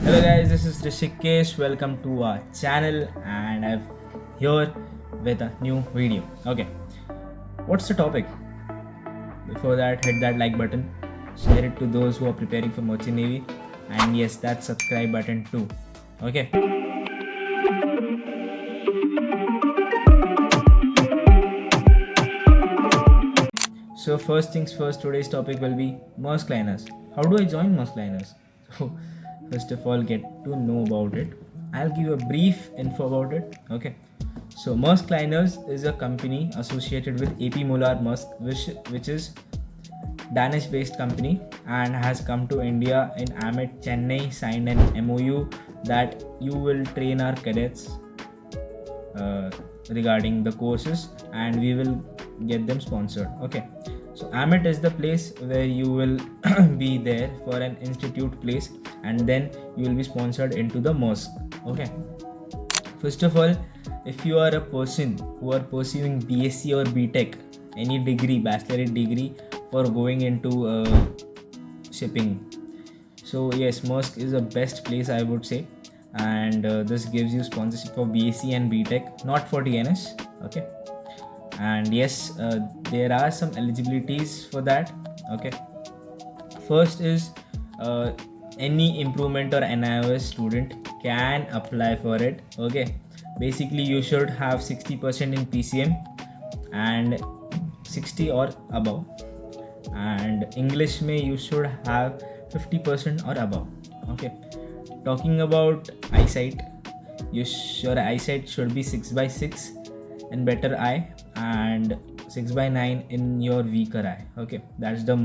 Hello guys, this is Rishikesh. Welcome to our channel and I'm here with a new video. Okay, what's the topic? Before that, hit that like button, share it to those who are preparing for Merchant Navy, and yes, that subscribe button too. Okay. So first things first, today's topic will be Maersk liners. How do I join Maersk liners? So first of all, get to know about it. I'll give you a brief info about it. Okay. So Maersk Liners is a company associated with AP Moller Maersk, which is Danish-based company and has come to India in Amit Chennai, signed an MOU that you will train our cadets regarding the courses and we will get them sponsored. Okay, so Amit is the place where you will be there for an institute place and then you will be sponsored into the Maersk. Okay, first of all, if you are a person who are pursuing BSc or BTech, any degree, bachelorate degree for going into shipping, so yes, Maersk is the best place I would say, and this gives you sponsorship for BSc and BTech, not for TNS. Okay, and yes, there are some eligibilities for that. Okay, first is any improvement or NIOS student can apply for it. Okay, basically you should have 60% in PCM and 60 or above, and English may you should have 50% or above. Okay, talking about eyesight, your eyesight should be 6/6 in better eye and 6/9 in your weaker eye. Okay, that's the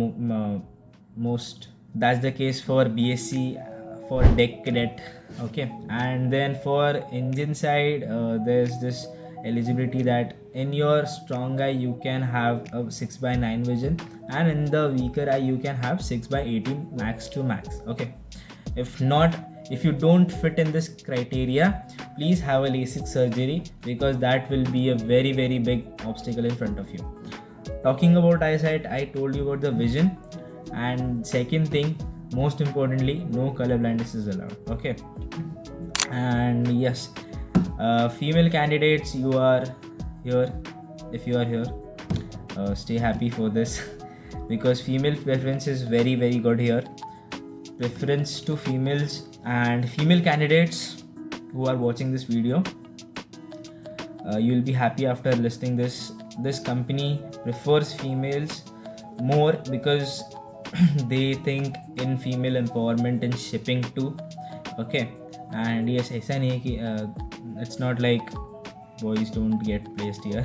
most that's the case for BSc, for deckcadet. Okay, and then for engine side, there's this eligibility that in your strong eye you can have a 6/9 vision and in the weaker eye you can have 6/18 max to max. Okay, if you don't fit in this criteria, please have a LASIK surgery because that will be a very big obstacle in front of you. Talking about eyesight, I told you about the vision, and second thing, most importantly, no color blindness is allowed. Okay, and yes, female candidates, you are here. If you are here, stay happy for this because female preference is very good here. Preference to females and female candidates who are watching this video, you'll be happy after listening this company prefers females more because they think in female empowerment in shipping too. Okay, and yes, it's not like boys don't get placed here.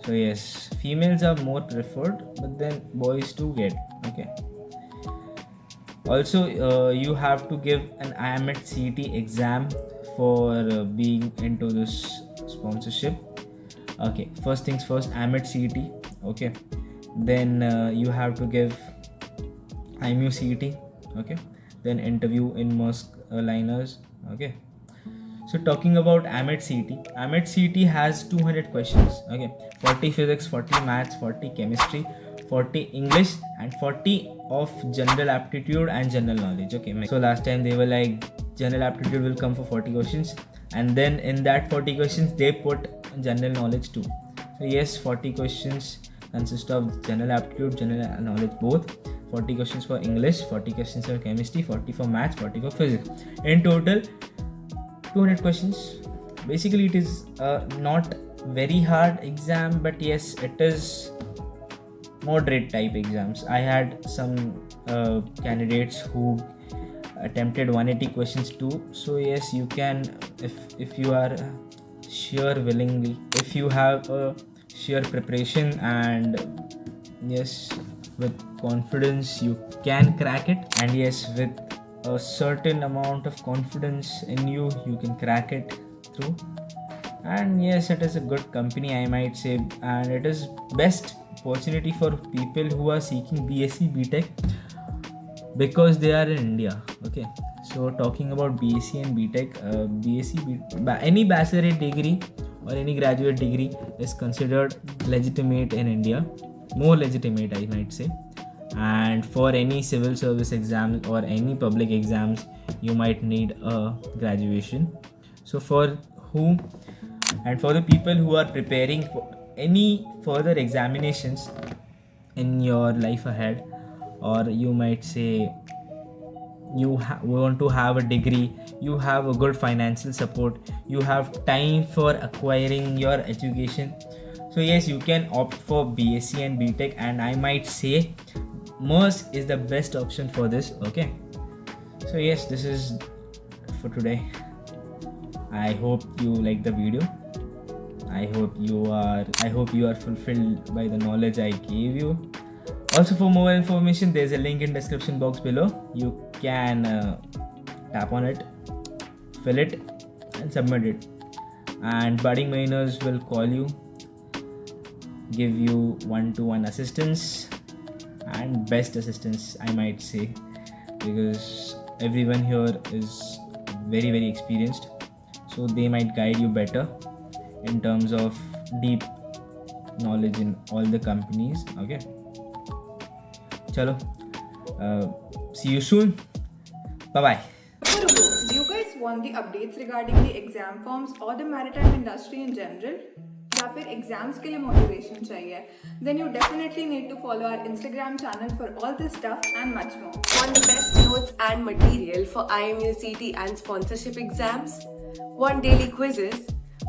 So yes, females are more preferred, but then boys too get. Okay, also you have to give an Amit CET exam for being into this sponsorship. Okay, first things first, Amit CET. Okay, then you have to give Imucet. Okay, then interview in Maersk liners. Okay, so talking about Amit CET has 200 questions. Okay, 40 physics, 40 maths, 40 chemistry, 40 English, and 40 of general aptitude and general knowledge. Okay, so last time they were like general aptitude will come for 40 questions, and then in that 40 questions they put general knowledge too. So yes, 40 questions consist of general aptitude, general knowledge both. 40 questions for English, 40 questions for chemistry, 40 for maths, 40 for physics. In total, 200 questions. Basically, it is not very hard exam, but yes, it is moderate type exams. I had some candidates who attempted 180 questions too. So yes, you can, if you are sure willingly, if you have a sheer preparation and yes, with confidence you can crack it, and yes, with a certain amount of confidence in you can crack it through. And yes, it is a good company, I might say, and it is best opportunity for people who are seeking BSc BTech because they are in India. Okay, so talking about BSc and BTech, any bachelorate degree or any graduate degree is considered legitimate in India, more legitimate I might say. And for any civil service exams or any public exams, you might need a graduation. So for whom and for the people who are preparing for any further examinations in your life ahead, or you might say you want to have a degree, you have a good financial support, you have time for acquiring your education, so yes, you can opt for BSc and BTech, and I might say Maersk is the best option for this. Okay, so yes, this is for today. I hope you like the video. I hope you are fulfilled by the knowledge I gave you. Also, for more information, there's a link in description box below. You can tap on it, fill it, and submit it. And budding mariners will call you, give you one-to-one assistance and best assistance, I might say, because everyone here is very, very experienced. So they might guide you better in terms of deep knowledge in all the companies. Okay. Chalo, see you soon. Bye bye. Do you guys want the updates regarding the exam forms or the maritime industry in general? या फिर exams के लिए motivation चाहिए? Then you definitely need to follow our Instagram channel for all this stuff and much more. Want the best notes and material for Imucet and sponsorship exams? Want daily quizzes?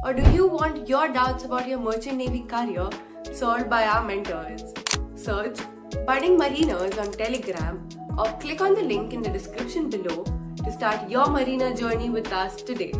Or do you want your doubts about your merchant navy career solved by our mentors? Search Budding Mariners on Telegram or click on the link in the description below to start your marina journey with us today.